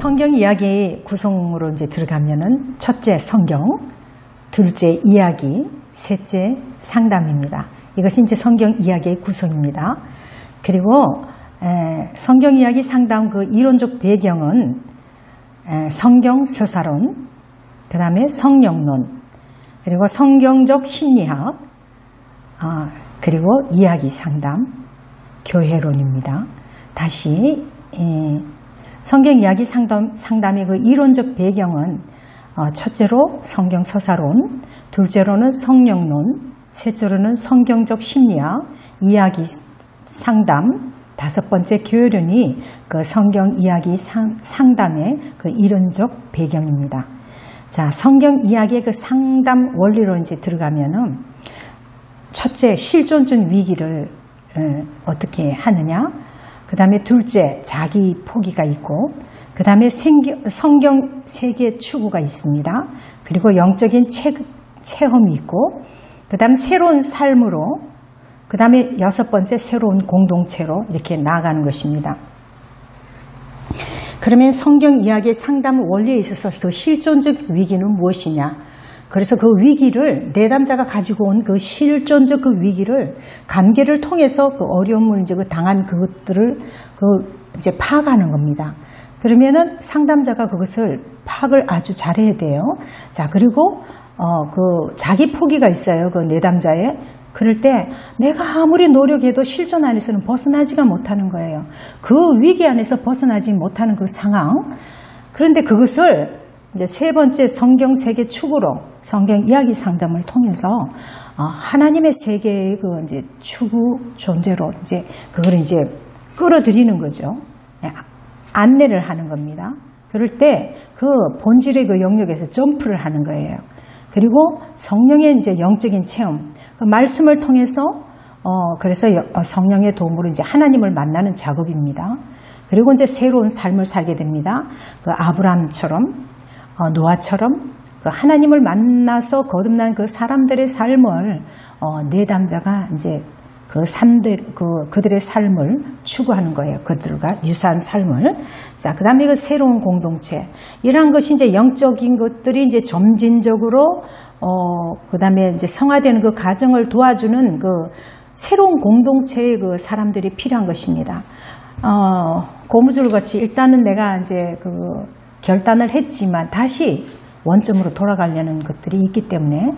성경 이야기 구성으로 이제 들어가면은 첫째 성경, 둘째 이야기, 셋째 상담입니다. 이것이 이제 성경 이야기의 구성입니다. 그리고 성경 이야기 상담 그 이론적 배경은 성경 서사론, 그 다음에 성령론, 그리고 성경적 심리학, 그리고 이야기 상담, 교회론입니다. 다시 성경 이야기 상담의 그 이론적 배경은 첫째로 성경 서사론, 둘째로는 성령론, 셋째로는 성경적 심리학, 이야기 상담, 다섯 번째 교회론이 그 성경 이야기 상담의 그 이론적 배경입니다. 자, 성경 이야기의 그 상담 원리로 이제 들어가면은 첫째 실존적 위기를 어떻게 하느냐, 그 다음에 둘째 자기 포기가 있고, 그 다음에 성경 세계 추구가 있습니다. 그리고 영적인 체험이 있고, 그 다음 새로운 삶으로, 그 다음에 여섯 번째 새로운 공동체로 이렇게 나아가는 것입니다. 그러면 성경 이야기의 상담 원리에 있어서 그 실존적 위기는 무엇이냐? 그래서 그 위기를 내담자가 가지고 온 그 실존적 그 위기를 관계를 통해서 그 어려움을 이제 그 당한 그것들을 이제 파악하는 겁니다. 그러면은 상담자가 그것을 파악을 아주 잘해야 돼요. 자, 그리고 그 자기 포기가 있어요. 그 내담자의. 그럴 때 내가 아무리 노력해도 실존 안에서는 벗어나지가 못하는 거예요. 그 위기 안에서 벗어나지 못하는 그 상황. 그런데 그것을 이제 세 번째 성경 세계 추구로 성경 이야기 상담을 통해서 하나님의 세계의 그 이제 추구 존재로 이제 그걸 이제 끌어들이는 거죠. 안내를 하는 겁니다. 그럴 때 그 본질의 그 영역에서 점프를 하는 거예요. 그리고 성령의 이제 영적인 체험, 그 말씀을 통해서 그래서 성령의 도움으로 이제 하나님을 만나는 작업입니다. 그리고 이제 새로운 삶을 살게 됩니다. 그 아브라함처럼, 노아처럼 그 하나님을 만나서 거듭난 그 사람들의 삶을 내담자가 이제 그들의 삶을 추구하는 거예요. 그들과 유사한 삶을. 자, 그 다음에 그 새로운 공동체. 이러한 것이 이제 영적인 것들이 이제 점진적으로, 그 다음에 이제 성화되는 그 과정을 도와주는 그 새로운 공동체의 그 사람들이 필요한 것입니다. 고무줄 같이 일단은 내가 이제 그 결단을 했지만 다시 원점으로 돌아가려는 것들이 있기 때문에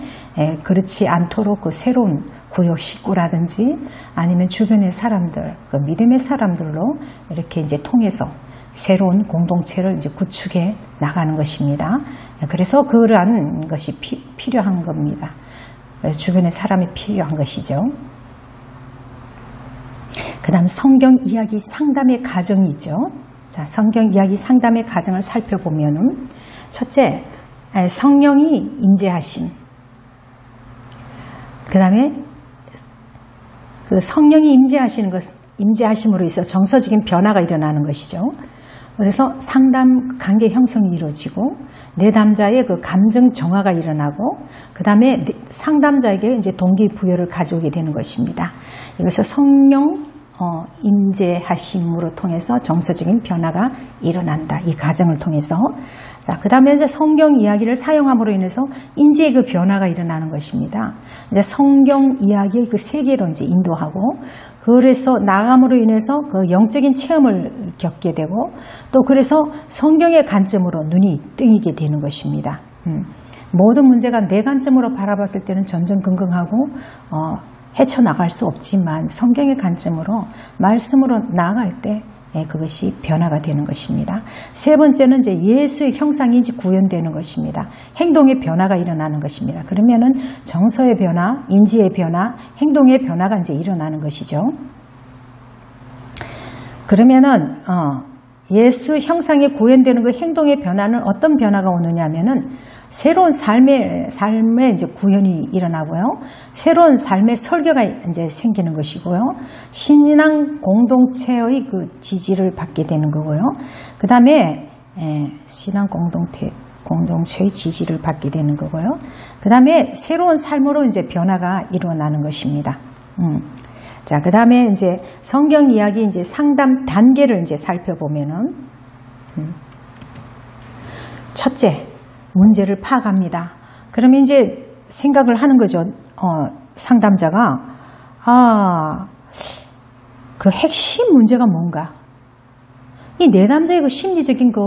그렇지 않도록 그 새로운 구역 식구라든지 아니면 주변의 사람들, 그 믿음의 사람들로 이렇게 이제 통해서 새로운 공동체를 이제 구축해 나가는 것입니다. 그래서 그러한 것이 필요한 겁니다. 그래서 주변의 사람이 필요한 것이죠. 그 다음 성경 이야기 상담의 과정이 있죠. 자, 성경 이야기 상담의 과정을 살펴보면은 첫째, 성령이 임재하심. 그 다음에 그 성령이 임재하심으로 있어 정서적인 변화가 일어나는 것이죠. 그래서 상담 관계 형성이 이루어지고 내담자의 그 감정 정화가 일어나고 그 다음에 상담자에게 이제 동기부여를 가져오게 되는 것입니다. 이것을 성령 임재하심으로 통해서 정서적인 변화가 일어난다. 이 과정을 통해서. 자, 그 다음에 이제 성경 이야기를 사용함으로 인해서 인지의 그 변화가 일어나는 것입니다. 이제 성경 이야기의 그 세계로 이제 인도하고, 그래서 나감으로 인해서 그 영적인 체험을 겪게 되고, 또 그래서 성경의 관점으로 눈이 뜨이게 되는 것입니다. 모든 문제가 내 관점으로 바라봤을 때는 전전긍긍하고, 헤쳐나갈 수 없지만 성경의 관점으로 말씀으로 나아갈 때 그것이 변화가 되는 것입니다. 세 번째는 이제 예수의 형상이 이제 구현되는 것입니다. 행동의 변화가 일어나는 것입니다. 그러면은 정서의 변화, 인지의 변화, 행동의 변화가 이제 일어나는 것이죠. 그러면은 예수 형상이 구현되는 그 행동의 변화는 어떤 변화가 오느냐 하면은 새로운 삶의 이제 구현이 일어나고요. 새로운 삶의 설계가 이제 생기는 것이고요. 신앙 공동체의 그 지지를 받게 되는 거고요. 그 다음에 신앙 공동체의 지지를 받게 되는 거고요. 그 다음에 새로운 삶으로 이제 변화가 일어나는 것입니다. 자, 그 다음에 이제 성경 이야기 이제 상담 단계를 이제 살펴보면은, 첫째, 문제를 파악합니다. 그러면 이제 생각을 하는 거죠. 상담자가 그 핵심 문제가 뭔가? 이 내담자의 그 심리적인 거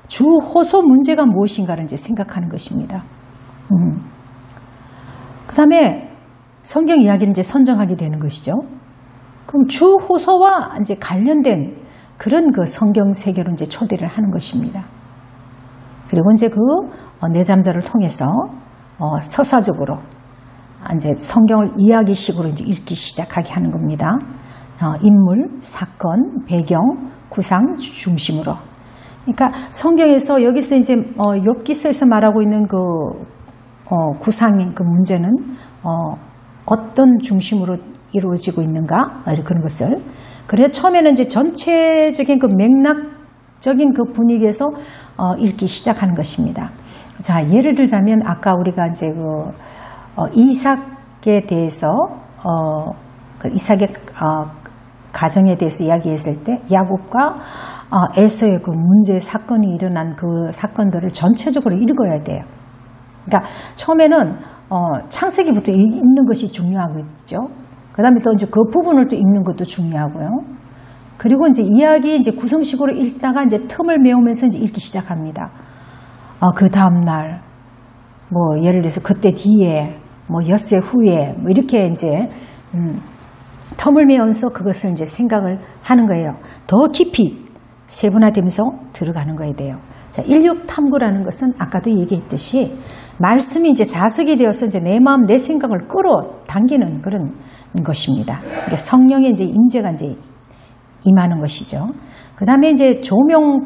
주호소 문제가 무엇인가를 이제 생각하는 것입니다. 그 다음에 성경 이야기를 이제 선정하게 되는 것이죠. 그럼 주호소와 이제 관련된 그런 그 성경 세계로 이제 초대를 하는 것입니다. 그리고 이제 그 내담자를 통해서 서사적으로 이제 성경을 이야기식으로 이제 읽기 시작하게 하는 겁니다. 인물, 사건, 배경, 구상 중심으로. 그러니까 성경에서 여기서 이제 욥기서에서 말하고 있는 그 구상의 그 문제는 어떤 중심으로 이루어지고 있는가 그런 것을. 그래서 처음에는 이제 전체적인 그 맥락적인 그 분위기에서 읽기 시작하는 것입니다. 자, 예를 들자면 아까 우리가 이제 그 이삭에 대해서 그 이삭의 가정에 대해서 이야기했을 때 야곱과 에서의 그 문제 사건이 일어난 그 사건들을 전체적으로 읽어야 돼요. 그러니까 처음에는 창세기부터 읽는 것이 중요하겠죠. 그 다음에 또 이제 그 부분을 또 읽는 것도 중요하고요. 그리고 이제 이야기 이제 구성식으로 읽다가 이제 틈을 메우면서 이제 읽기 시작합니다. 그 다음날, 뭐, 예를 들어서 그때 뒤에, 뭐, 엿새 후에, 뭐, 이렇게 이제, 틈을 메우면서 그것을 이제 생각을 하는 거예요. 더 깊이 세분화되면서 들어가는 거에 돼요. 자, 인육탐구라는 것은 아까도 얘기했듯이 말씀이 이제 자석이 되어서 이제 내 마음, 내 생각을 끌어당기는 그런 것입니다. 그러니까 성령의 이제 임재가 이제 임하는 것이죠. 그 다음에 이제 조명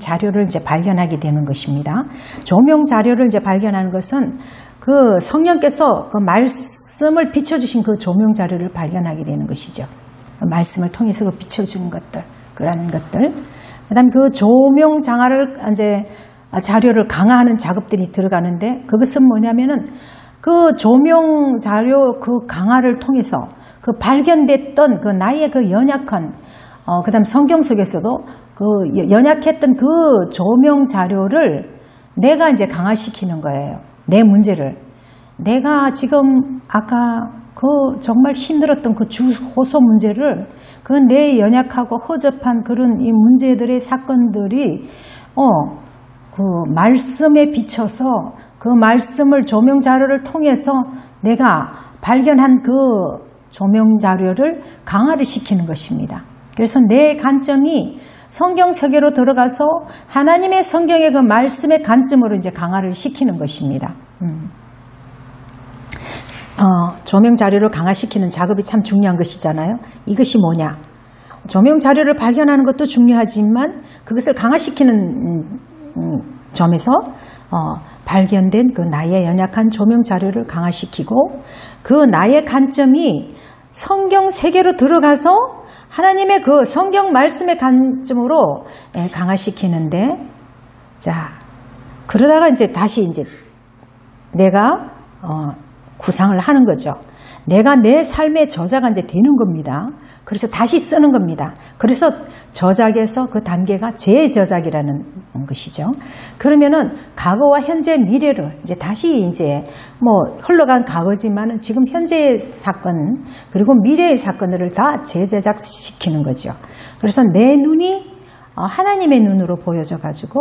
자료를 이제 발견하게 되는 것입니다. 조명 자료를 이제 발견하는 것은 그 성령께서 그 말씀을 비춰주신 그 조명 자료를 발견하게 되는 것이죠. 말씀을 통해서 그 비춰주는 것들, 그런 것들. 그 다음에 그 조명 장화를 이제 자료를 강화하는 작업들이 들어가는데 그것은 뭐냐면은 그 조명 자료 그 강화를 통해서 그 발견됐던 그 나의 그 연약한 그 다음 성경 속에서도 그 연약했던 그 조명 자료를 내가 이제 강화시키는 거예요. 내 문제를. 내가 지금 아까 그 정말 힘들었던 그 주호소 문제를 그 내 연약하고 허접한 그런 이 문제들의 사건들이 그 말씀에 비춰서 그 말씀을 조명 자료를 통해서 내가 발견한 그 조명 자료를 강화를 시키는 것입니다. 그래서 내 관점이 성경 세계로 들어가서 하나님의 성경의 그 말씀의 관점으로 이제 강화를 시키는 것입니다. 조명 자료를 강화시키는 작업이 참 중요한 것이잖아요. 이것이 뭐냐? 조명 자료를 발견하는 것도 중요하지만 그것을 강화시키는 점에서 발견된 그 나의 연약한 조명 자료를 강화시키고 그 나의 관점이 성경 세계로 들어가서 하나님의 그 성경 말씀의 관점으로 강화시키는데, 자, 그러다가 이제 다시 이제 내가 구상을 하는 거죠. 내가 내 삶의 저자가 이제 되는 겁니다. 그래서 다시 쓰는 겁니다. 그래서 저작에서 그 단계가 재저작이라는 것이죠. 그러면은 과거와 현재, 미래를 이제 다시 이제 뭐 흘러간 과거지만은 지금 현재의 사건 그리고 미래의 사건들을 다 재제작시키는 거죠. 그래서 내 눈이 하나님의 눈으로 보여져 가지고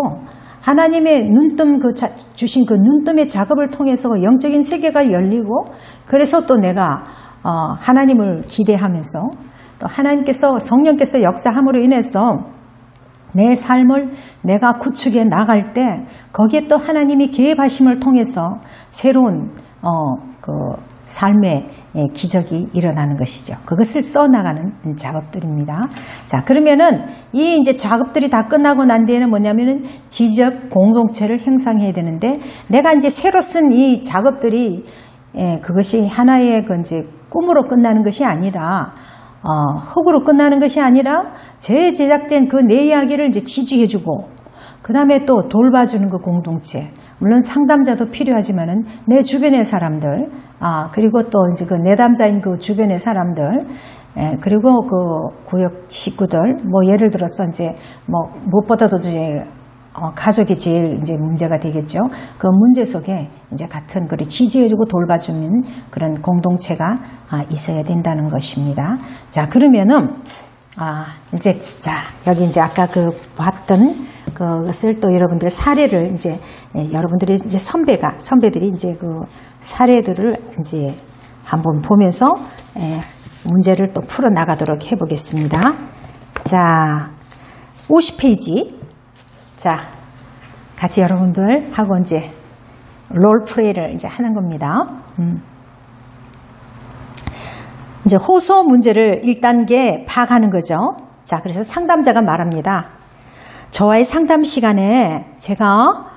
하나님의 눈뜸 주신 그 눈뜸의 작업을 통해서 영적인 세계가 열리고 그래서 또 내가 하나님을 기대하면서 또 하나님께서 성령께서 역사함으로 인해서 내 삶을 내가 구축해 나갈 때 거기에 또 하나님이 개입하심을 통해서 새로운 그 삶의 기적이 일어나는 것이죠. 그것을 써나가는 작업들입니다. 자, 그러면은 이 이제 작업들이 다 끝나고 난 뒤에는 뭐냐면은 지적 공동체를 형성해야 되는데 내가 이제 새로 쓴 이 작업들이 그것이 하나의 그 이제 꿈으로 끝나는 것이 아니라 흙으로 끝나는 것이 아니라 재제작된 그 내 이야기를 이제 지지해주고 그 다음에 또 돌봐주는 그 공동체. 물론 상담자도 필요하지만은 내 주변의 사람들, 그리고 또 이제 그 내담자인 그 주변의 사람들, 그리고 그 구역 식구들, 뭐 예를 들어서 이제 뭐 무엇보다도 이제 가족이 제일 이제 문제가 되겠죠. 그 문제 속에 이제 같은 그리 지지해주고 돌봐주는 그런 공동체가 있어야 된다는 것입니다. 자, 그러면은 이제 여기 이제 아까 그 봤던 그것을 또 여러분들 사례를 이제 여러분들이 이제 선배들이 이제 그 사례들을 이제 한번 보면서 문제를 또 풀어 나가도록 해보겠습니다. 자, 50페이지. 자, 같이 여러분들하고 이제 롤플레이를 이제 하는 겁니다. 이제 호소 문제를 1단계 파악하는 거죠. 자, 그래서 상담자가 말합니다. 저와의 상담 시간에 제가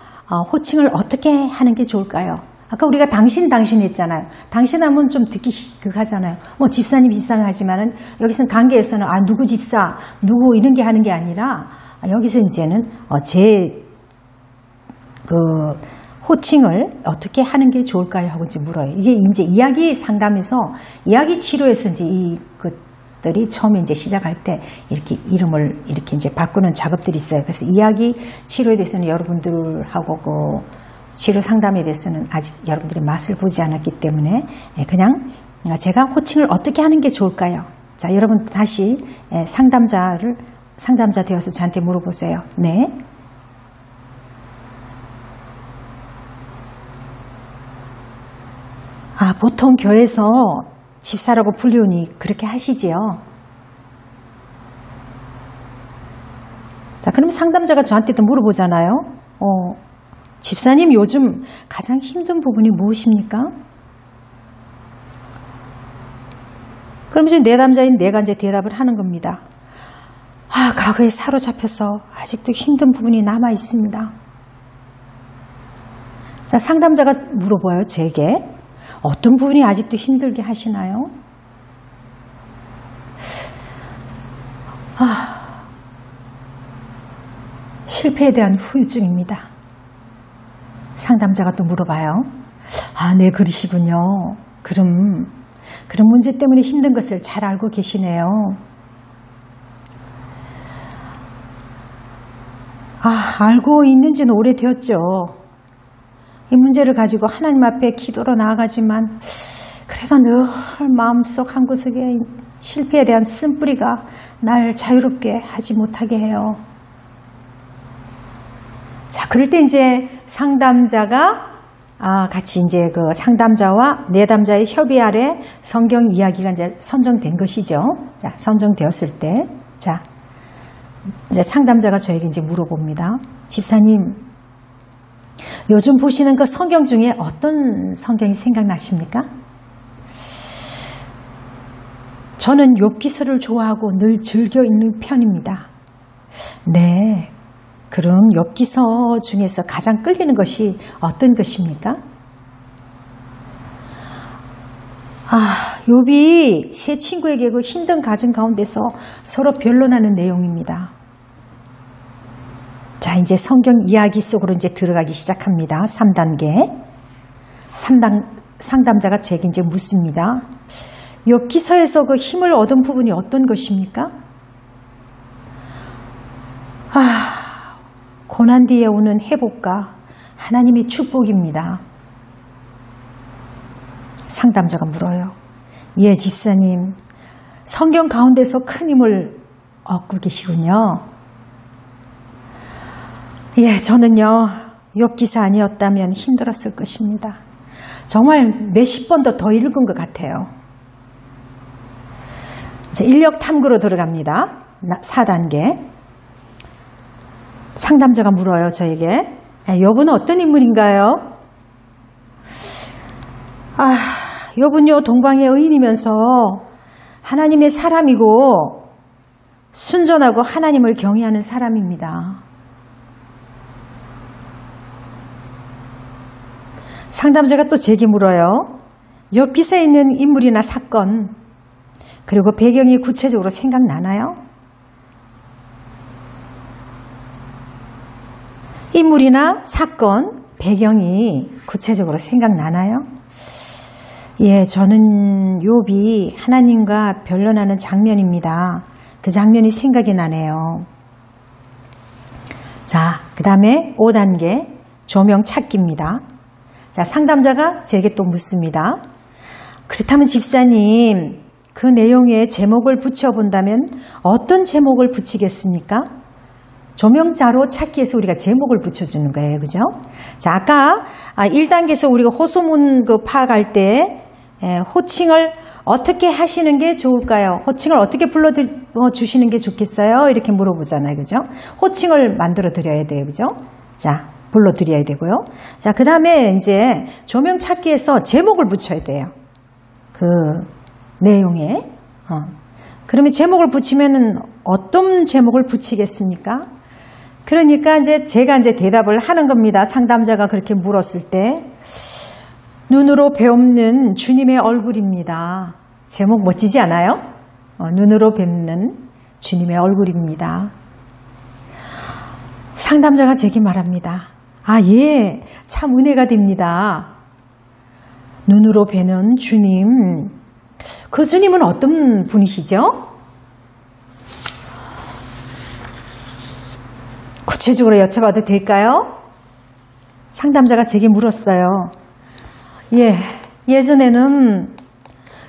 호칭을 어떻게 하는 게 좋을까요? 아까 우리가 당신 했잖아요. 당신 하면 좀 듣기 하잖아요. 뭐 집사님 하지만은 여기서는 관계에서는 누구 집사, 누구 이런 게 하는 게 아니라 여기서 이제는 제 호칭을 어떻게 하는 게 좋을까요? 하고 이제 물어요. 이게 이제 이야기 상담에서, 이야기 치료에서 이제 이것들이 처음에 이제 시작할 때 이렇게 이름을 이렇게 이제 바꾸는 작업들이 있어요. 그래서 이야기 치료에 대해서는 여러분들하고 치료 상담에 대해서는 아직 여러분들이 맛을 보지 않았기 때문에 그냥 제가 호칭을 어떻게 하는 게 좋을까요? 자, 여러분 다시 상담자 되어서 저한테 물어보세요. 네. 보통 교회에서 집사라고 불리우니 그렇게 하시지요. 자, 그럼 상담자가 저한테 또 물어보잖아요. 집사님 요즘 가장 힘든 부분이 무엇입니까? 그럼 이제 내담자인 내가 이제 대답을 하는 겁니다. 과거에 사로잡혀서 아직도 힘든 부분이 남아 있습니다. 자, 상담자가 물어봐요, 제게. 어떤 부분이 아직도 힘들게 하시나요? 실패에 대한 후유증입니다. 상담자가 또 물어봐요. 네, 그러시군요. 그런 문제 때문에 힘든 것을 잘 알고 계시네요. 알고 있는지는 오래되었죠. 이 문제를 가지고 하나님 앞에 기도로 나아가지만 그래도 늘 마음속 한구석에 실패에 대한 쓴뿌리가 날 자유롭게 하지 못하게 해요. 자, 그럴 때 이제 상담자가 같이 이제 그 상담자와 내담자의 협의 아래 성경 이야기가 이제 선정된 것이죠. 자, 선정되었을 때, 자, 이제 상담자가 저에게 이제 물어봅니다. 집사님, 요즘 보시는 그 성경 중에 어떤 성경이 생각나십니까? 저는 욥기서를 좋아하고 늘 즐겨 읽는 편입니다. 네. 그럼 욥기서 중에서 가장 끌리는 것이 어떤 것입니까? 욥이 세 친구에게 그 힘든 가정 가운데서 서로 변론하는 내용입니다. 자, 이제 성경 이야기 속으로 이제 들어가기 시작합니다. 3단계. 상담자가 제게 이제 묻습니다. 욥기서에서 그 힘을 얻은 부분이 어떤 것입니까? 고난 뒤에 오는 회복과 하나님의 축복입니다. 상담자가 물어요. 예, 집사님. 성경 가운데서 큰 힘을 얻고 계시군요. 예, 저는요, 욥기서 아니었다면 힘들었을 것입니다. 정말 몇십 번도 더 읽은 것 같아요. 자, 인력 탐구로 들어갑니다. 4단계. 상담자가 물어요, 저에게. 욥은 어떤 인물인가요? 욥은요, 동방의 의인이면서 하나님의 사람이고 순전하고 하나님을 경외하는 사람입니다. 상담자가 또 제게 물어요. 욥기서에 있는 인물이나 사건, 그리고 배경이 구체적으로 생각나나요? 인물이나 사건, 배경이 구체적으로 생각나나요? 예, 저는 욥이 하나님과 변론하는 장면입니다. 그 장면이 생각이 나네요. 자, 그 다음에 5단계 조명 찾기입니다. 자, 상담자가 제게 또 묻습니다. 그렇다면 집사님, 그 내용에 제목을 붙여본다면 어떤 제목을 붙이겠습니까? 조명자료 찾기에서 우리가 제목을 붙여주는 거예요. 그죠? 자, 아까 1단계에서 우리가 호소문 파악할 때 호칭을 어떻게 하시는 게 좋을까요? 호칭을 어떻게 불러주시는 게 좋겠어요? 이렇게 물어보잖아요. 그죠? 호칭을 만들어 드려야 돼요. 그죠? 자, 불러드려야 되고요. 자, 그 다음에 이제 조명 찾기에서 제목을 붙여야 돼요. 그 내용에. 그러면 제목을 붙이면은 어떤 제목을 붙이겠습니까? 그러니까 이제 제가 이제 대답을 하는 겁니다. 상담자가 그렇게 물었을 때. 눈으로 뵙는 주님의 얼굴입니다. 제목 멋지지 않아요? 눈으로 뵙는 주님의 얼굴입니다. 상담자가 제게 말합니다. 아, 예, 참 은혜가 됩니다. 눈으로 뵈는 주님, 그 주님은 어떤 분이시죠? 구체적으로 여쭤봐도 될까요? 상담자가 제게 물었어요. 예, 예전에는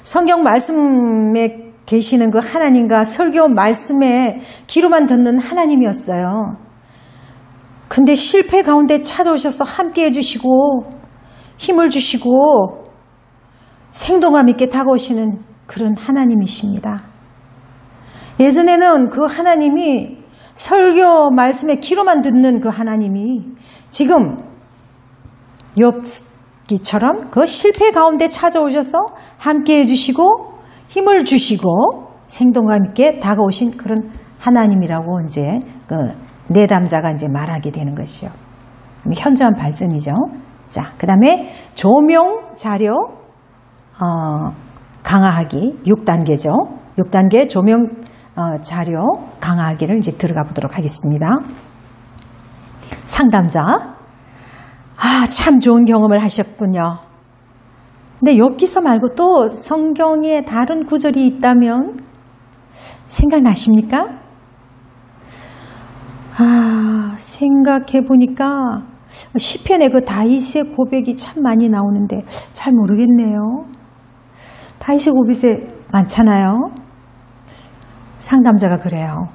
성경 말씀에 계시는 그 하나님과 설교 말씀에 귀로만 듣는 하나님이었어요. 근데 실패 가운데 찾아오셔서 함께 해주시고 힘을 주시고 생동감 있게 다가오시는 그런 하나님이십니다. 예전에는 그 하나님이 설교 말씀에 귀로만 듣는 그 하나님이 지금 욥기처럼 그 실패 가운데 찾아오셔서 함께 해주시고 힘을 주시고 생동감 있게 다가오신 그런 하나님이라고 이제 그 내담자가 이제 말하게 되는 것이요. 현저한 발전이죠. 자, 그 다음에 조명 자료 강화하기 6단계죠. 6단계 조명 자료 강화하기를 이제 들어가 보도록 하겠습니다. 상담자, 참 좋은 경험을 하셨군요. 근데 욥기서 말고 또 성경에 다른 구절이 있다면 생각나십니까? 생각해 보니까 시편에 그 다윗의 고백이 참 많이 나오는데 잘 모르겠네요. 다윗의 고백이 많잖아요. 상담자가 그래요.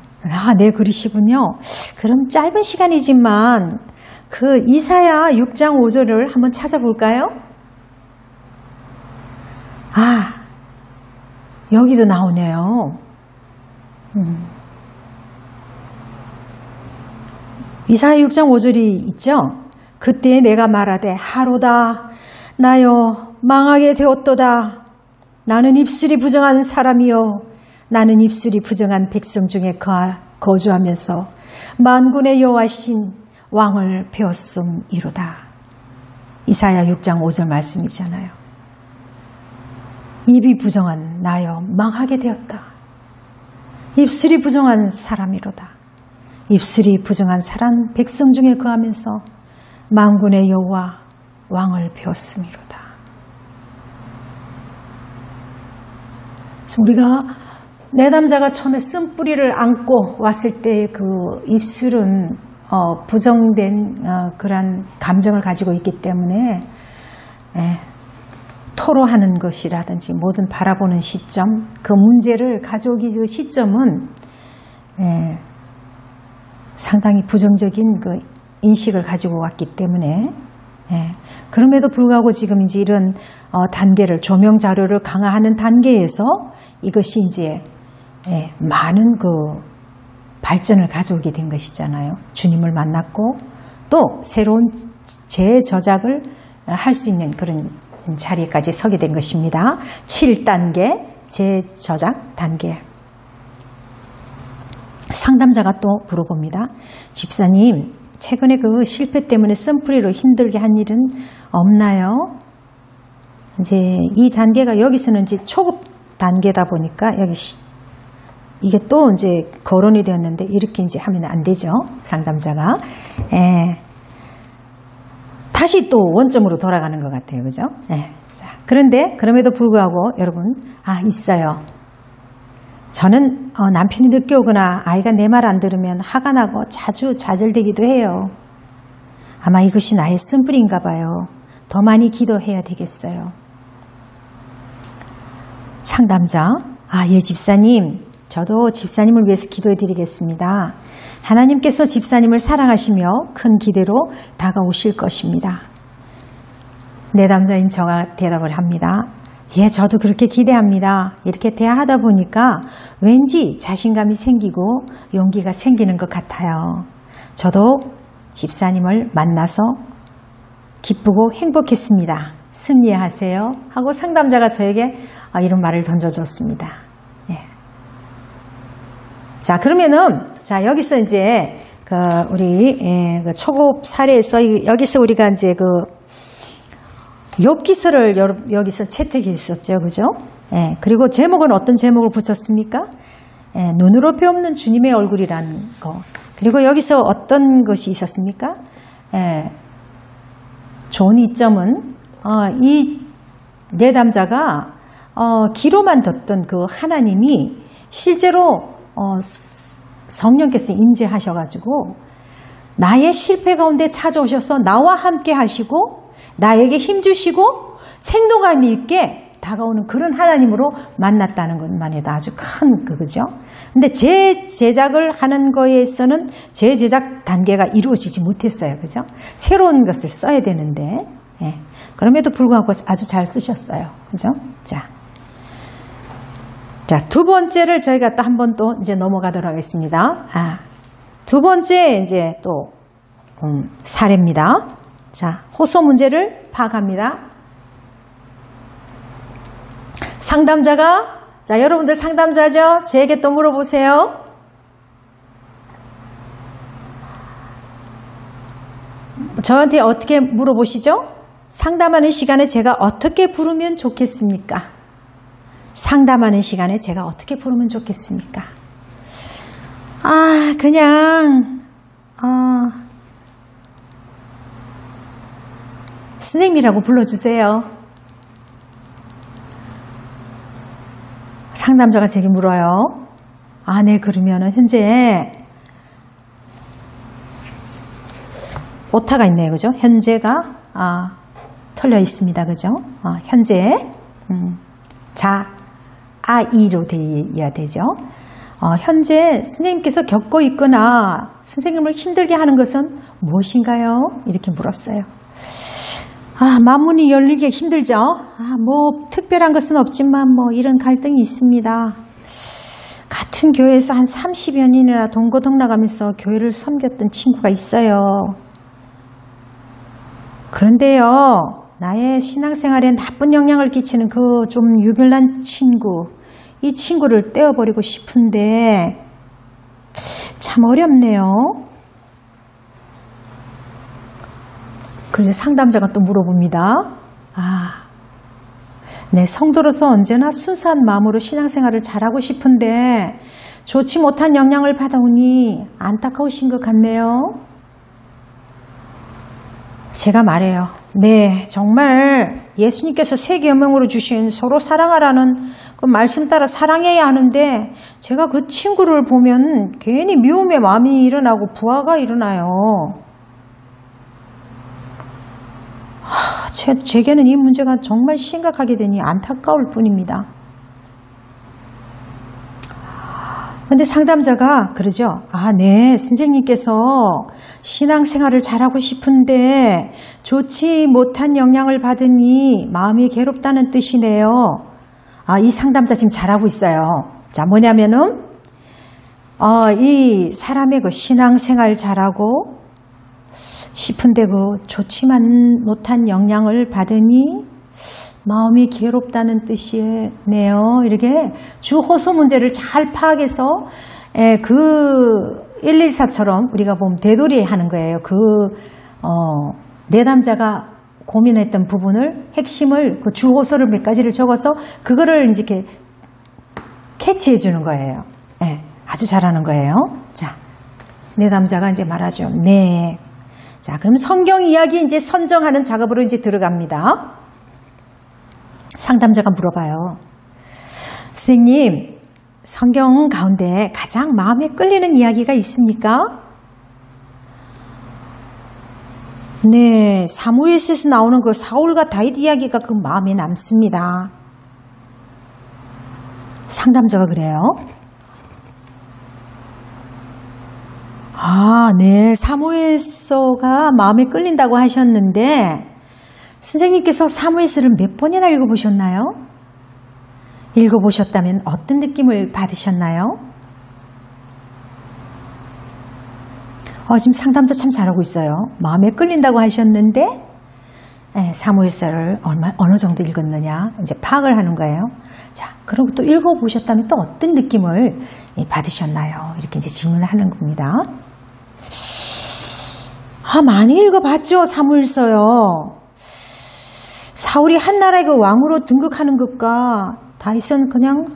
네, 그러시군요. 그럼 짧은 시간이지만 그 이사야 6장 5절을 한번 찾아볼까요? 여기도 나오네요. 이사야 6장 5절이 있죠? 그때 내가 말하되 하로다 나여 망하게 되었도다. 나는 입술이 부정한 사람이요 나는 입술이 부정한 백성 중에 거주하면서 만군의 여호와신 왕을 배웠음이로다. 이사야 6장 5절 말씀이잖아요. 입이 부정한 나여 망하게 되었다. 입술이 부정한 사람이로다. 입술이 부정한 사람 백성 중에 거하면서 만군의 여호와 왕을 배웠음이로다. 우리가 내담자가 처음에 쓴뿌리를 안고 왔을 때 그 입술은 부정된 그런 감정을 가지고 있기 때문에 토로하는 것이라든지 모든 바라보는 시점, 그 문제를 가져오기 그 시점은 상당히 부정적인 그 인식을 가지고 왔기 때문에 그럼에도 불구하고 지금 이제 이런 단계를 조명 자료를 강화하는 단계에서 이것이 이제 많은 그 발전을 가져오게 된 것이잖아요. 주님을 만났고 또 새로운 재저작을 할 수 있는 그런 자리까지 서게 된 것입니다. 7단계 재저작 단계. 상담자가 또 물어봅니다. 집사님, 최근에 그 실패 때문에 쓴뿌리로 힘들게 한 일은 없나요? 이제 이 단계가 여기서는 이제 초급 단계다 보니까 여기 이게 또 이제 거론이 되었는데 이렇게 이제 하면 안 되죠. 상담자가. 다시 또 원점으로 돌아가는 것 같아요. 그죠? 자, 그런데 그럼에도 불구하고 여러분, 있어요. 저는 남편이 늦게 오거나 아이가 내 말 안 들으면 화가 나고 자주 좌절되기도 해요. 아마 이것이 나의 쓴뿌리인가 봐요. 더 많이 기도해야 되겠어요. 상담자, 예, 집사님. 저도 집사님을 위해서 기도해 드리겠습니다. 하나님께서 집사님을 사랑하시며 큰 기대로 다가오실 것입니다. 내담자인 저가 대답을 합니다. 예, 저도 그렇게 기대합니다. 이렇게 대화하다 보니까 왠지 자신감이 생기고 용기가 생기는 것 같아요. 저도 집사님을 만나서 기쁘고 행복했습니다. 승리하세요. 하고 상담자가 저에게 이런 말을 던져줬습니다. 예. 자, 그러면은, 자, 여기서 이제, 우리, 초급 사례에서, 여기서 우리가 이제 욥기서를 여기서 채택했었죠. 그죠? 예. 그리고 제목은 어떤 제목을 붙였습니까? 예, 눈으로 배우는 주님의 얼굴이라는 거. 그리고 여기서 어떤 것이 있었습니까? 예. 좋은 이점은, 이 내담자가, 귀로만 듣던 그 하나님이 실제로, 성령께서 임재하셔가지고, 나의 실패 가운데 찾아오셔서 나와 함께 하시고, 나에게 힘주시고, 생동감 있게 다가오는 그런 하나님으로 만났다는 것만 해도 아주 큰 그거죠. 근데 제 제작을 하는 거에서는 제 제작 단계가 이루어지지 못했어요. 그죠? 새로운 것을 써야 되는데, 예. 그럼에도 불구하고 아주 잘 쓰셨어요. 그죠? 자, 두 번째를 저희가 또 한 번 또 이제 넘어가도록 하겠습니다. 두 번째 이제 또, 사례입니다. 자, 호소 문제를 파악합니다. 상담자가, 자, 여러분들 상담자죠? 저에게 또 물어보세요. 저한테 어떻게 물어보시죠? 상담하는 시간에 제가 어떻게 부르면 좋겠습니까? 상담하는 시간에 제가 어떻게 부르면 좋겠습니까? 그냥, 선생님이라고 불러주세요. 상담자가 제게 물어요. 네, 그러면은 현재 오타가 있네요. 그죠? 현재가, 털려 있습니다. 그죠? 현재, 이로 되어야 되죠. 현재 선생님께서 겪고 있거나 선생님을 힘들게 하는 것은 무엇인가요? 이렇게 물었어요. 마음문이 열리기 힘들죠. 뭐 특별한 것은 없지만 뭐 이런 갈등이 있습니다. 같은 교회에서 한 30여 년이나 동고동락하면서 교회를 섬겼던 친구가 있어요. 그런데요, 나의 신앙생활에 나쁜 영향을 끼치는 그 좀 유별난 친구, 이 친구를 떼어버리고 싶은데 참 어렵네요. 그래서 상담자가 또 물어봅니다. 네, 성도로서 언제나 순수한 마음으로 신앙생활을 잘하고 싶은데 좋지 못한 영향을 받아오니 안타까우신 것 같네요. 제가 말해요. 네, 정말 예수님께서 세 계명으로 주신 서로 사랑하라는 그 말씀 따라 사랑해야 하는데 제가 그 친구를 보면 괜히 미움의 마음이 일어나고 부하가 일어나요. 제게는 이 문제가 정말 심각하게 되니 안타까울 뿐입니다. 근데 상담자가 그러죠. 네, 선생님께서 신앙생활을 잘하고 싶은데 좋지 못한 영향을 받으니 마음이 괴롭다는 뜻이네요. 이 상담자 지금 잘하고 있어요. 자, 뭐냐면은 이 사람의 그 신앙생활 잘하고 싶은데 그 좋지만 못한 영향을 받으니 마음이 괴롭다는 뜻이네요. 이렇게 주 호소 문제를 잘 파악해서 그 114처럼 우리가 보면 되돌이 하는 거예요. 내담자가 고민했던 부분을 핵심을 그 주 호소를 몇 가지를 적어서 그거를 이렇게 캐치해 주는 거예요. 아주 잘하는 거예요. 자, 내담자가 이제 말하죠. 네. 자, 그럼 성경 이야기 이제 선정하는 작업으로 이제 들어갑니다. 상담자가 물어봐요. 선생님, 성경 가운데 가장 마음에 끌리는 이야기가 있습니까? 네, 사무엘서에서 나오는 그 사울과 다윗 이야기가 그 마음에 남습니다. 상담자가 그래요. 네, 사무엘서가 마음에 끌린다고 하셨는데 선생님께서 사무엘서를 몇 번이나 읽어보셨나요? 읽어보셨다면 어떤 느낌을 받으셨나요? 지금 상담자 참 잘하고 있어요. 마음에 끌린다고 하셨는데 사무엘서를 어느 정도 읽었느냐 이제 파악을 하는 거예요. 자, 그리고 또 읽어보셨다면 또 어떤 느낌을 받으셨나요? 이렇게 이제 질문을 하는 겁니다. 많이 읽어봤죠, 사무엘서요. 사울이 한 나라의 그 왕으로 등극하는 것과 다윗은 그냥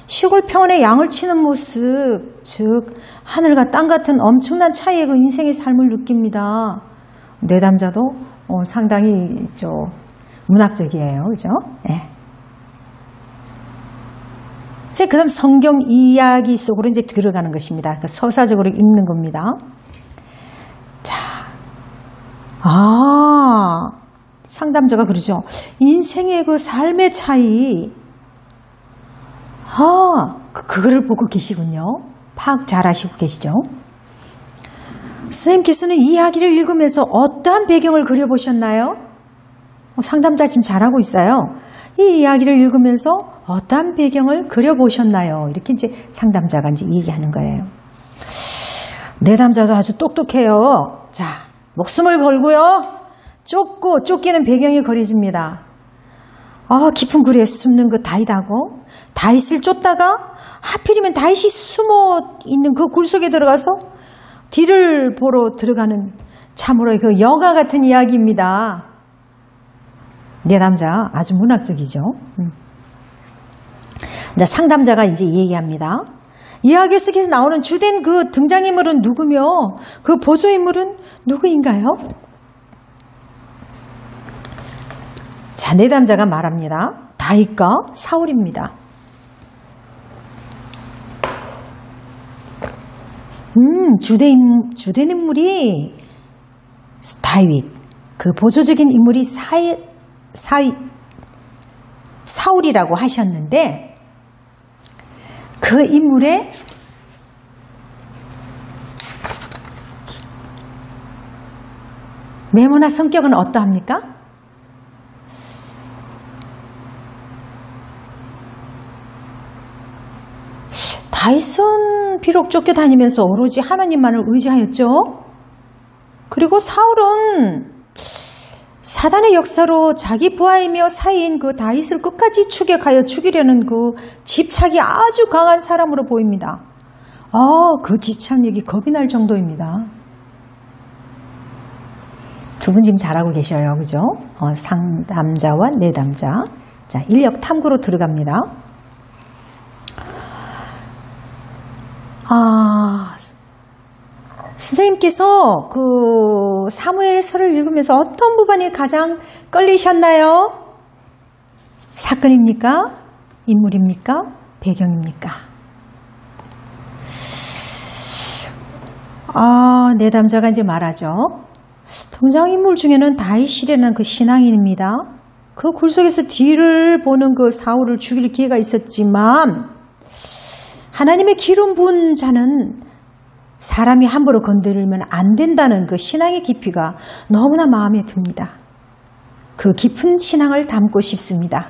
시골 평원에 양을 치는 모습, 즉 하늘과 땅 같은 엄청난 차이의 그 인생의 삶을 느낍니다. 내담자도 상당히 문학적이에요, 그죠? 네. 이제 그다음 성경 이야기 속으로 이제 들어가는 것입니다. 그러니까 서사적으로 읽는 겁니다. 자, 상담자가 그러죠. 인생의 그 삶의 차이, 그거를 보고 계시군요. 파악 잘 하시고 계시죠? 선생님께서는 이 이야기를 읽으면서 어떠한 배경을 그려보셨나요? 상담자 지금 잘하고 있어요. 이 이야기를 읽으면서 어떠한 배경을 그려보셨나요? 이렇게 이제 상담자가 이제 얘기하는 거예요. 내담자도 아주 똑똑해요. 자, 목숨을 걸고요. 쫓기는 배경이 그려집니다. 깊은 굴에 숨는 그 다윗하고 다윗을 쫓다가 하필이면 다윗이 숨어 있는 그 굴 속에 들어가서 뒤를 보러 들어가는 참으로 그 영화 같은 이야기입니다. 내담자 아주 문학적이죠. 상담자가 이제 얘기합니다. 이야기 속에서 나오는 주된 그 등장인물은 누구며 그 보조인물은 누구인가요? 자, 내담자가 말합니다. 다윗과 사울입니다. 주된 인물이 다윗, 그 보조적인 인물이 사울이라고 하셨는데 그 인물의 외모나 성격은 어떠합니까? 다윗은 비록 쫓겨다니면서 오로지 하나님만을 의지하였죠. 그리고 사울은 사단의 역사로 자기 부하이며 사이인 그 다윗을 끝까지 추격하여 죽이려는 그 집착이 아주 강한 사람으로 보입니다. 그 집착력이 겁이 날 정도입니다. 두 분 지금 잘하고 계셔요. 그죠? 상담자와 내담자. 자, 인력 탐구로 들어갑니다. 선생님께서 그 사무엘서를 읽으면서 어떤 부분이 가장 끌리셨나요? 사건입니까? 인물입니까? 배경입니까? 내담자가 이제 말하죠. 등장인물 중에는 다윗이라는 그 신앙인입니다. 그 굴 속에서 뒤를 보는 그 사울을 죽일 기회가 있었지만 하나님의 기름 부은 자는 사람이 함부로 건드리면 안 된다는 그 신앙의 깊이가 너무나 마음에 듭니다. 그 깊은 신앙을 담고 싶습니다.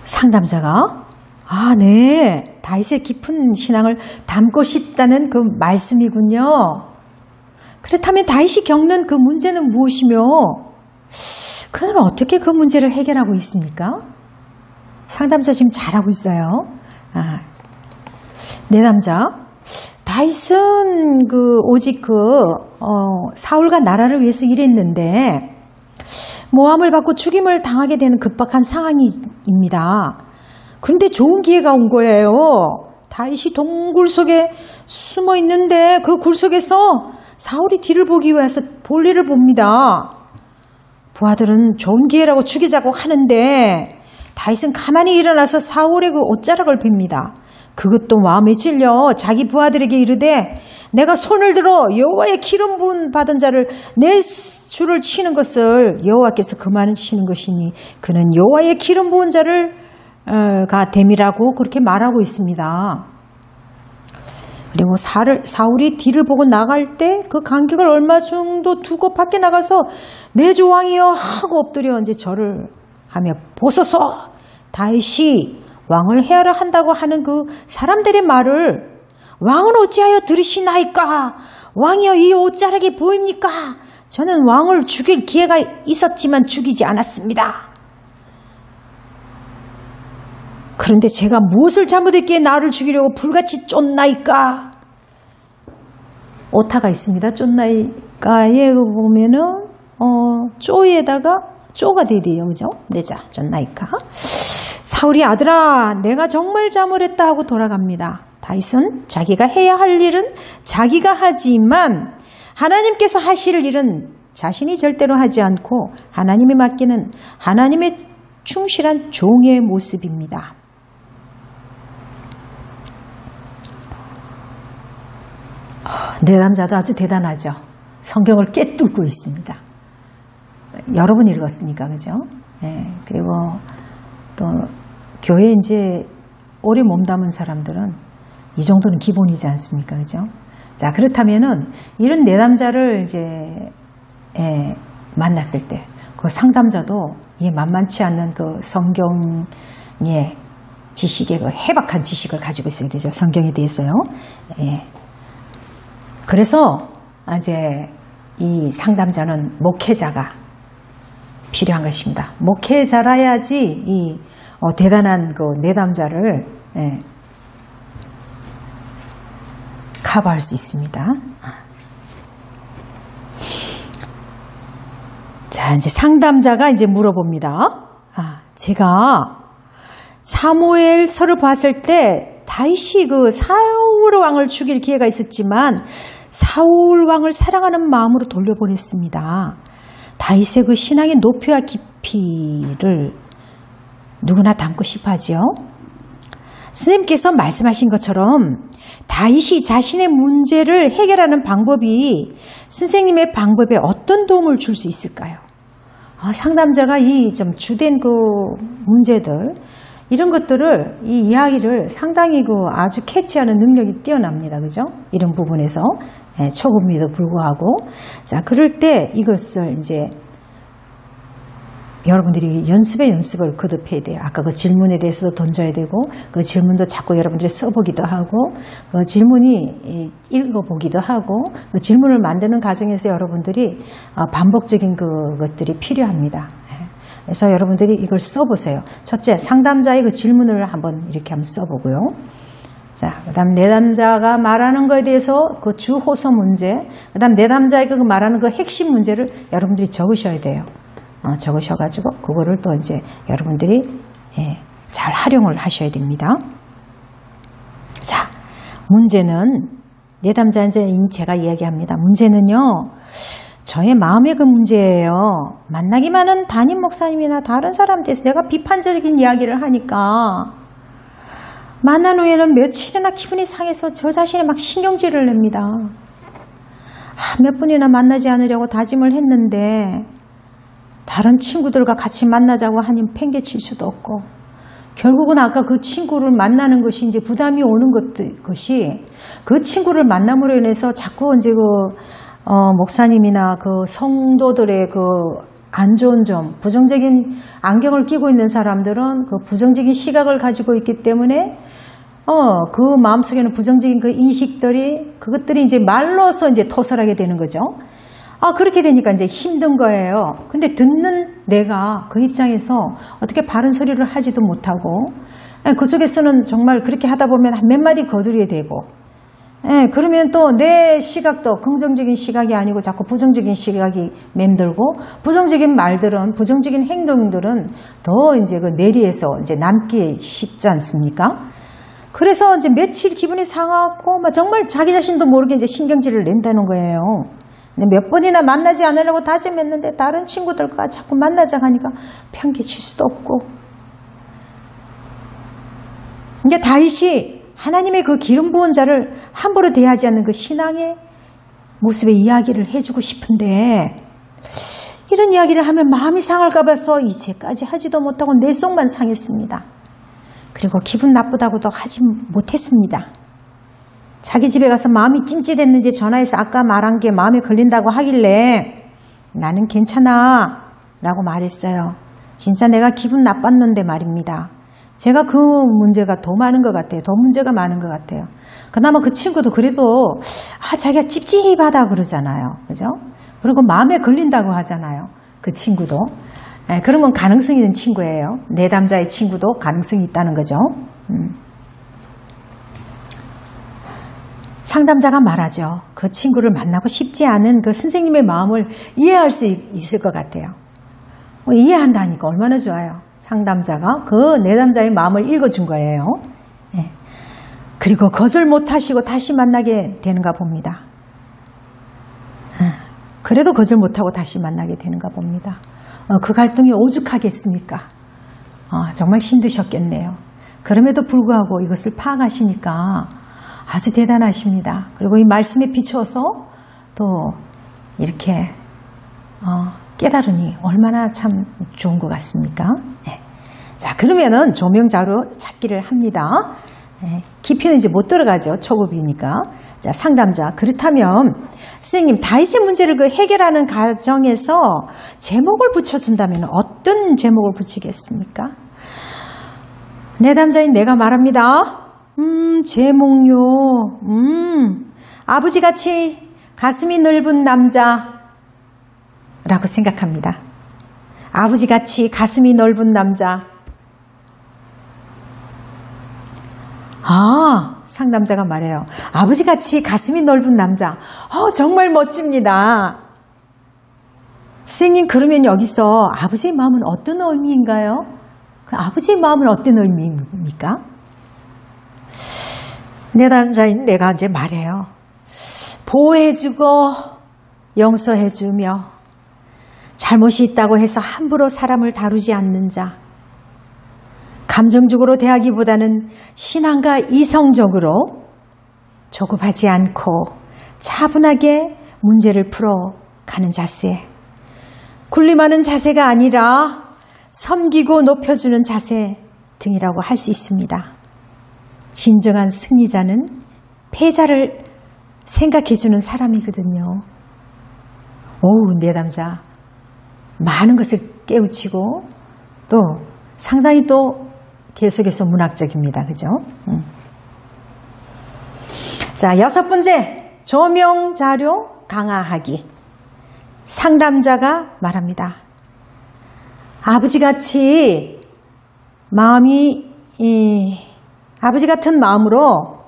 상담자가 네, 다윗의 깊은 신앙을 담고 싶다는 그 말씀이군요. 그렇다면 다윗이 겪는 그 문제는 무엇이며 그는 어떻게 그 문제를 해결하고 있습니까? 상담자 지금 잘하고 있어요. 내담자, 다윗은 오직 사울과 나라를 위해서 일했는데 모함을 받고 죽임을 당하게 되는 급박한 상황입니다. 그런데 좋은 기회가 온 거예요. 다윗이 동굴 속에 숨어 있는데 그 굴 속에서 사울이 뒤를 보기 위해서 볼일을 봅니다. 부하들은 좋은 기회라고 죽이자고 하는데 다윗은 가만히 일어나서 사울의 그 옷자락을 뵙니다. 그것도 마음에 찔려 자기 부하들에게 이르되 내가 손을 들어 여호와의 기름 부은 받은 자를 내 줄을 치는 것을 여호와께서 그만하시는 것이니 그는 여호와의 기름 부은 자를 가 됨이라고 그렇게 말하고 있습니다. 그리고 사울이 뒤를 보고 나갈 때 그 간격을 얼마 정도 두고 밖에 나가서 내 주 왕이여 하고 엎드려 이제 절을 하며 보소서 다윗이 왕을 해하려 한다고 하는 그 사람들의 말을 왕은 어찌하여 들으시나이까? 왕이여 이 옷자락이 보입니까? 저는 왕을 죽일 기회가 있었지만 죽이지 않았습니다. 그런데 제가 무엇을 잘못했기에 나를 죽이려고 불같이 쫓나이까? 오타가 있습니다. 쫓나이까에 보면은 쪼에다가 쪼가 돼야 돼요. 그죠? 내자 쫓나이까. 사울이 아들아 내가 정말 잘못했다 하고 돌아갑니다. 다윗은 자기가 해야 할 일은 자기가 하지만 하나님께서 하실 일은 자신이 절대로 하지 않고 하나님이 맡기는 하나님의 충실한 종의 모습입니다. 내담자도 아주 대단하죠. 성경을 꿰뚫고 있습니다. 여러 번 읽었으니까 그죠? 네, 그리고 또 교회에 이제 오래 몸담은 사람들은 이 정도는 기본이지 않습니까? 그죠? 자, 그렇다면은 이런 내담자를 이제 만났을 때 그 상담자도 만만치 않는 그 성경의 지식의 그 해박한 지식을 가지고 있어야 되죠. 성경에 대해서요. 예. 그래서 이제 이 상담자는 목회자가 필요한 것입니다. 목회자라야지 이 대단한 그 내담자를 커버할 수 있습니다. 자, 이제 상담자가 이제 물어봅니다. 제가 사무엘서를 봤을 때 다윗이 그 사울 왕을 죽일 기회가 있었지만 사울 왕을 사랑하는 마음으로 돌려보냈습니다. 다윗의 그 신앙의 높이와 깊이를 누구나 담고 싶어 하죠. 스님께서 말씀하신 것처럼 다윗이 자신의 문제를 해결하는 방법이 선생님의 방법에 어떤 도움을 줄 수 있을까요? 상담자가 이 좀 주된 그 문제들 이런 것들을 이 이야기를 상당히 그 아주 캐치하는 능력이 뛰어납니다. 그죠? 이런 부분에서 초급임에도 불구하고 자 그럴 때 이것을 이제 여러분들이 연습을 거듭해야 돼요. 아까 그 질문에 대해서도 던져야 되고 그 질문도 자꾸 여러분들이 써보기도 하고 그 질문이 읽어보기도 하고 그 질문을 만드는 과정에서 여러분들이 반복적인 그것들이 필요합니다. 그래서 여러분들이 이걸 써보세요. 첫째, 상담자의 그 질문을 한번 이렇게 한번 써보고요. 자, 그 다음 내담자가 말하는 거에 대해서 그 주호소 문제, 그 다음 내담자에게 그 말하는 그 핵심 문제를 여러분들이 적으셔야 돼요. 적으셔가지고 그거를 또 이제 여러분들이 잘 활용을 하셔야 됩니다. 자, 문제는 내담자인 제가 이야기합니다. 문제는요, 저의 마음의 그 문제예요. 만나기만 한 담임 목사님이나 다른 사람에 대해서 내가 비판적인 이야기를 하니까 만난 후에는 며칠이나 기분이 상해서 저 자신이 막 신경질을 냅니다. 몇 분이나 만나지 않으려고 다짐을 했는데 다른 친구들과 같이 만나자고 하니 팽개칠 수도 없고 결국은 아까 그 친구를 만나는 것이 이제 부담이 오는 것이 그 친구를 만남으로 인해서 자꾸 이제 목사님이나 그 성도들의 그 안 좋은 점, 부정적인 안경을 끼고 있는 사람들은 그 부정적인 시각을 가지고 있기 때문에 그 마음속에는 부정적인 그 인식들이 그것들이 이제 말로서 이제 토설하게 되는 거죠. 그렇게 되니까 이제 힘든 거예요. 근데 듣는 내가 그 입장에서 어떻게 바른 소리를 하지도 못하고 그 속에서는 정말 그렇게 하다 보면 몇 마디 거두게 되고 그러면 또 내 시각도 긍정적인 시각이 아니고 자꾸 부정적인 시각이 맴돌고 부정적인 말들은 부정적인 행동들은 더 이제 그 내리에서 이제 남기 쉽지 않습니까? 그래서 이제 며칠 기분이 상하고 정말 자기 자신도 모르게 이제 신경질을 낸다는 거예요. 몇 번이나 만나지 않으려고 다짐했는데 다른 친구들과 자꾸 만나자 하니까 편개칠 수도 없고. 이게 다윗이 하나님의 그 기름 부은 자를 함부로 대하지 않는 그 신앙의 모습의 이야기를 해주고 싶은데 이런 이야기를 하면 마음이 상할까 봐서 이제까지 하지도 못하고 내 속만 상했습니다. 그리고 기분 나쁘다고도 하지 못했습니다. 자기 집에 가서 마음이 찜찜했는지 전화해서 아까 말한 게 마음에 걸린다고 하길래 나는 괜찮아 라고 말했어요. 진짜 내가 기분 나빴는데 말입니다. 제가 그 문제가 더 많은 것 같아요. 더 문제가 많은 것 같아요. 그나마 그 친구도 그래도 자기가 찝찝하다 그러잖아요. 그죠? 그리고 마음에 걸린다고 하잖아요. 그 친구도. 그런 건 가능성이 있는 친구예요. 내담자의 친구도 가능성이 있다는 거죠. 상담자가 말하죠. 그 친구를 만나고 싶지 않은 그 선생님의 마음을 이해할 수 있을 것 같아요. 이해한다니까 얼마나 좋아요. 상담자가 그 내담자의 마음을 읽어준 거예요. 네. 그리고 거절 못하시고 다시 만나게 되는가 봅니다. 그래도 거절 못하고 다시 만나게 되는가 봅니다. 그 갈등이 오죽하겠습니까? 정말 힘드셨겠네요. 그럼에도 불구하고 이것을 파악하시니까 아주 대단하십니다. 그리고 이 말씀에 비추어서 또 이렇게 깨달으니 얼마나 참 좋은 것 같습니까? 네. 자, 그러면은 조명자로 찾기를 합니다. 네. 깊이는 이제 못 들어가죠. 초급이니까. 자, 상담자. 그렇다면 선생님, 다윗의 문제를 그 해결하는 과정에서 제목을 붙여준다면 어떤 제목을 붙이겠습니까? 내담자인 내가 말합니다. 제목요. 아버지같이 가슴이 넓은 남자 라고 생각합니다. 아버지같이 가슴이 넓은 남자. 상담자가 말해요. 아버지같이 가슴이 넓은 남자. 정말 멋집니다. 선생님, 그러면 여기서 아버지의 마음은 어떤 의미인가요? 그 아버지의 마음은 어떤 의미입니까? 내담자인 내가 이제 말해요. 보호해주고 용서해주며 잘못이 있다고 해서 함부로 사람을 다루지 않는 자. 감정적으로 대하기보다는 신앙과 이성적으로 조급하지 않고 차분하게 문제를 풀어가는 자세. 군림하는 자세가 아니라 섬기고 높여주는 자세 등이라고 할 수 있습니다. 진정한 승리자는 패자를 생각해주는 사람이거든요. 내담자. 많은 것을 깨우치고 또 상당히 또 계속해서 문학적입니다. 그죠? 자, 6번째. 조명 자료 강화하기. 상담자가 말합니다. 아버지 같은 마음으로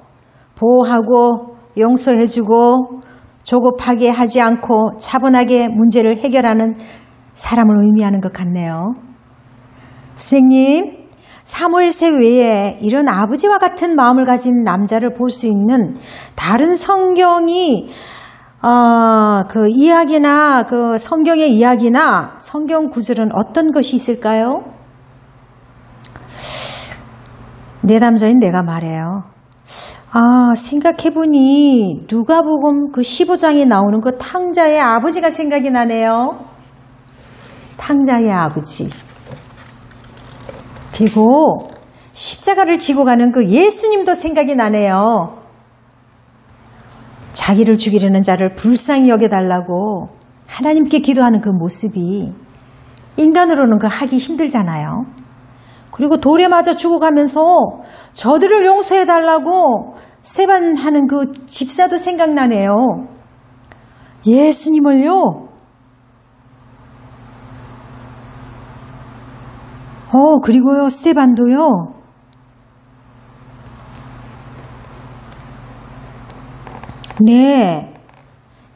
보호하고 용서해주고 조급하게 하지 않고 차분하게 문제를 해결하는 사람을 의미하는 것 같네요. 선생님, 사무엘세 외에 이런 아버지와 같은 마음을 가진 남자를 볼 수 있는 다른 성경이 그 이야기나 그 성경의 이야기나 성경 구절은 어떤 것이 있을까요? 내담자인 내가 말해요. 생각해보니 누가복음 그 15장에 나오는 그 탕자의 아버지가 생각이 나네요. 탕자의 아버지. 그리고 십자가를 지고 가는 그 예수님도 생각이 나네요. 자기를 죽이려는 자를 불쌍히 여겨달라고 하나님께 기도하는 그 모습이 인간으로는 그 하기 힘들잖아요. 그리고 돌에 맞아 죽어가면서 저들을 용서해달라고 스테반 하는 그 집사도 생각나네요. 예수님을요. 그리고요, 스테반도요. 네.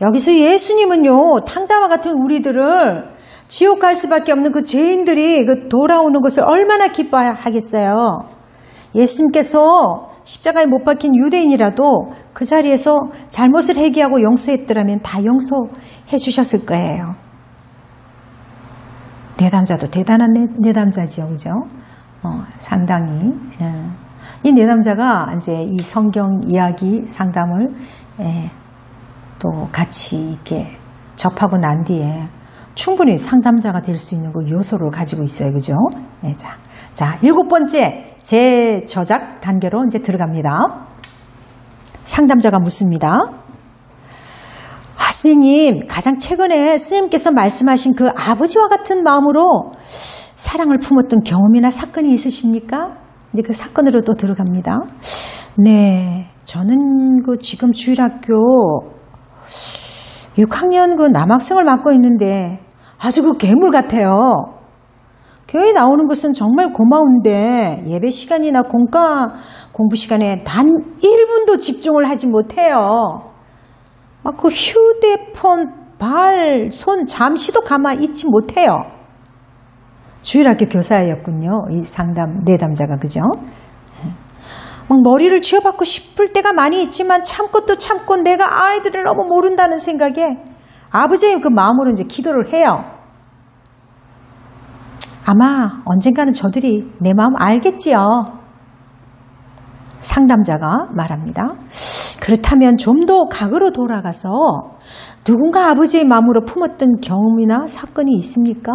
여기서 예수님은요, 탕자와 같은 우리들을 지옥 갈 수밖에 없는 그 죄인들이 그 돌아오는 것을 얼마나 기뻐하겠어요. 예수님께서 십자가에 못 박힌 유대인이라도 그 자리에서 잘못을 회개하고 용서했더라면 다 용서해 주셨을 거예요. 내담자도 대단한 내담자지요. 그죠? 상당히. 이 내담자가 이제 이 성경 이야기 상담을 또 같이 이렇게 접하고 난 뒤에 충분히 상담자가 될 수 있는 그 요소를 가지고 있어요. 그죠? 네, 자, 7번째 재저작 단계로 이제 들어갑니다. 상담자가 묻습니다. 선생님, 가장 최근에 선생님께서 말씀하신 그 아버지와 같은 마음으로 사랑을 품었던 경험이나 사건이 있으십니까? 이제 그 사건으로 또 들어갑니다. 네, 저는 그 지금 주일학교 6학년 그 남학생을 맡고 있는데 아주 그 괴물 같아요. 교회에 나오는 것은 정말 고마운데 예배 시간이나 공부 시간에 단 1분도 집중을 하지 못해요. 막 그 휴대폰, 손 잠시도 가만히 있지 못해요. 주일학교 교사였군요. 이 내담자가, 그죠? 막 머리를 쥐어박고 싶을 때가 많이 있지만 참고 또 참고 내가 아이들을 너무 모른다는 생각에 아버지의 그 마음으로 이제 기도를 해요. 아마 언젠가는 저들이 내 마음 알겠지요. 상담자가 말합니다. 그렇다면 좀 더 과거로 돌아가서 누군가 아버지의 마음으로 품었던 경험이나 사건이 있습니까?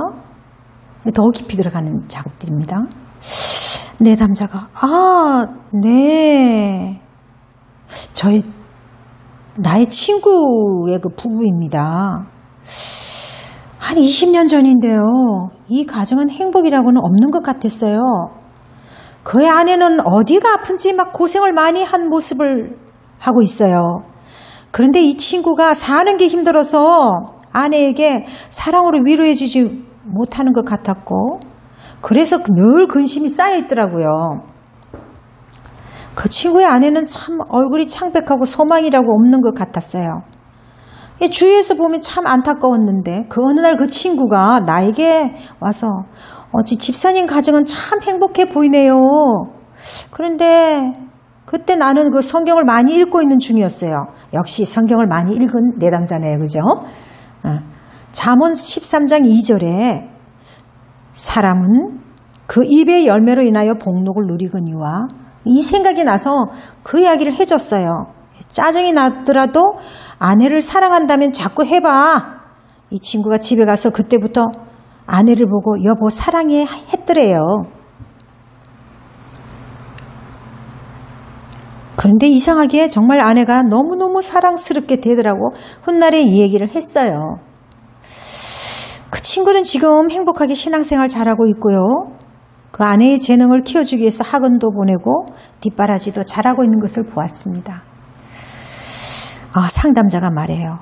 더 깊이 들어가는 작업들입니다. 내담자가 네. 나의 친구의 그 부부입니다. 한 20년 전인데요. 이 가정은 행복이라고는 없는 것 같았어요. 그의 아내는 어디가 아픈지 막 고생을 많이 한 모습을 하고 있어요. 그런데 이 친구가 사는 게 힘들어서 아내에게 사랑으로 위로해주지 못하는 것 같았고, 그래서 늘 근심이 쌓여 있더라고요. 그 친구의 아내는 참 얼굴이 창백하고 소망이라고 없는 것 같았어요. 주위에서 보면 참 안타까웠는데 그 어느 날 그 친구가 나에게 와서 집사님 가정은 참 행복해 보이네요. 그런데 그때 나는 그 성경을 많이 읽고 있는 중이었어요. 역시 성경을 많이 읽은 내담자네요. 그죠? 잠언 13장 2절에 사람은 그 입의 열매로 인하여 복록을 누리거니와, 이 생각이 나서 그 이야기를 해줬어요. 짜증이 나더라도 아내를 사랑한다면 자꾸 해봐. 이 친구가 집에 가서 그때부터 아내를 보고 여보 사랑해 했더래요. 그런데 이상하게 정말 아내가 너무너무 사랑스럽게 되더라고 훗날에 이 얘기를 했어요. 그 친구는 지금 행복하게 신앙생활 잘하고 있고요. 그 아내의 재능을 키워주기 위해서 학원도 보내고 뒷바라지도 잘하고 있는 것을 보았습니다. 상담자가 말해요.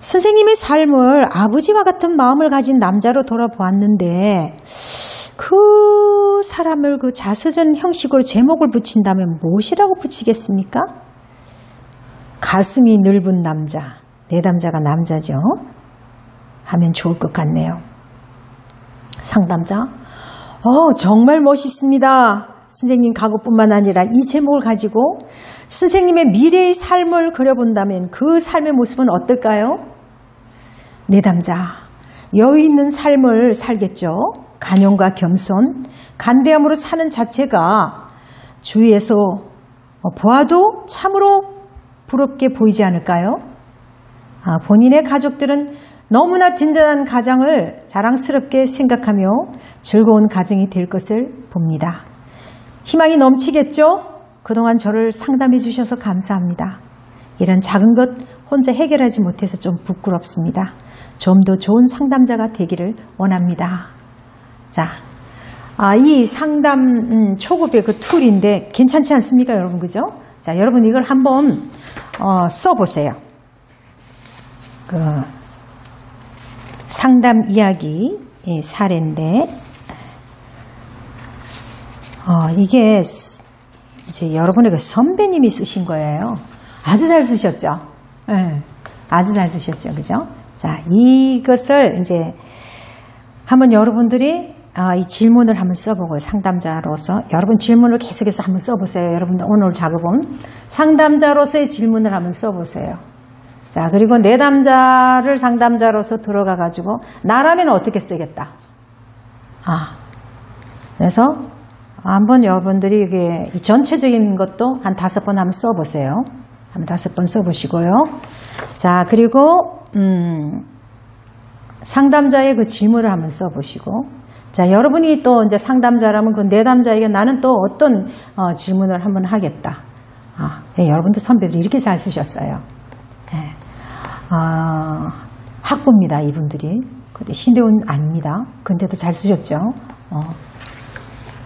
선생님의 삶을 아버지와 같은 마음을 가진 남자로 돌아보았는데 그 사람을 그 자서전 형식으로 제목을 붙인다면 무엇이라고 붙이겠습니까? 가슴이 넓은 남자, 내담자가 남자죠. 하면 좋을 것 같네요. 상담자, 정말 멋있습니다. 선생님 가구뿐만 아니라 이 제목을 가지고 선생님의 미래의 삶을 그려본다면 그 삶의 모습은 어떨까요? 내담자, 여유 있는 삶을 살겠죠. 간용과 겸손, 간대함으로 사는 자체가 주위에서 보아도 참으로 부럽게 보이지 않을까요? 본인의 가족들은 너무나 든든한 가정을 자랑스럽게 생각하며 즐거운 가정이 될 것을 봅니다. 희망이 넘치겠죠? 그동안 저를 상담해 주셔서 감사합니다. 이런 작은 것 혼자 해결하지 못해서 좀 부끄럽습니다. 좀 더 좋은 상담자가 되기를 원합니다. 자, 이 상담 초급의 그 툴인데 괜찮지 않습니까, 여러분? 그죠? 자, 여러분 이걸 한번 써보세요. 그 상담 이야기 사례인데, 이게 이제 여러분의 그 선배님이 쓰신 거예요. 아주 잘 쓰셨죠? 네, 아주 잘 쓰셨죠, 그죠? 자, 이것을 이제 한번 여러분들이 이 질문을 한번 써보고요. 상담자로서 여러분 질문을 계속해서 한번 써보세요. 여러분들 오늘 작업은 상담자로서의 질문을 한번 써보세요. 자, 그리고 내담자를 상담자로서 들어가 가지고 나라면 어떻게 쓰겠다. 그래서 한번 여러분들이 이게 전체적인 것도 한 5번 한번 써보세요. 한번 5번 써보시고요. 자, 그리고 상담자의 그 질문을 한번 써보시고, 자, 여러분이 또 이제 상담자라면 그 내담자에게 나는 또 어떤 질문을 한번 하겠다. 여러분들 선배들이 이렇게 잘 쓰셨어요. 학부입니다, 이분들이. 근데 신대원 아닙니다. 근데도 잘 쓰셨죠.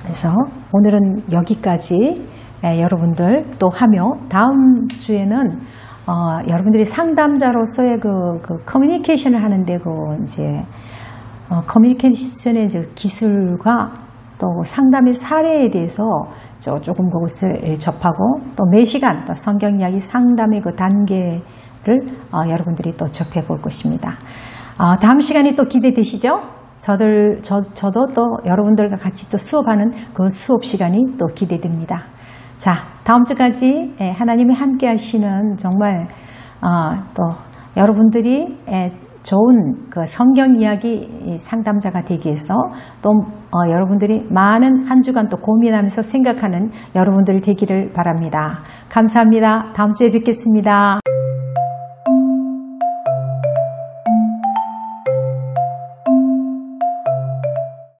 그래서 오늘은 여기까지 여러분들 또 하며, 다음 주에는 여러분들이 상담자로서의 그 커뮤니케이션을 하는데 이제 커뮤니케이션의 이제 기술과 또 상담의 사례에 대해서 조금 그것을 접하고, 또 매 시간 또 성경 이야기 상담의 그 단계를 여러분들이 또 접해 볼 것입니다. 다음 시간이 또 기대되시죠? 저도 또 여러분들과 같이 또 수업하는 그 수업 시간이 또 기대됩니다. 자, 다음 주까지 하나님이 함께 하시는 정말 또 여러분들이 좋은 그 성경 이야기 상담자가 되기 위해서 또 여러분들이 많은 한 주간 또 고민하면서 생각하는 여러분들 되기를 바랍니다. 감사합니다. 다음 주에 뵙겠습니다.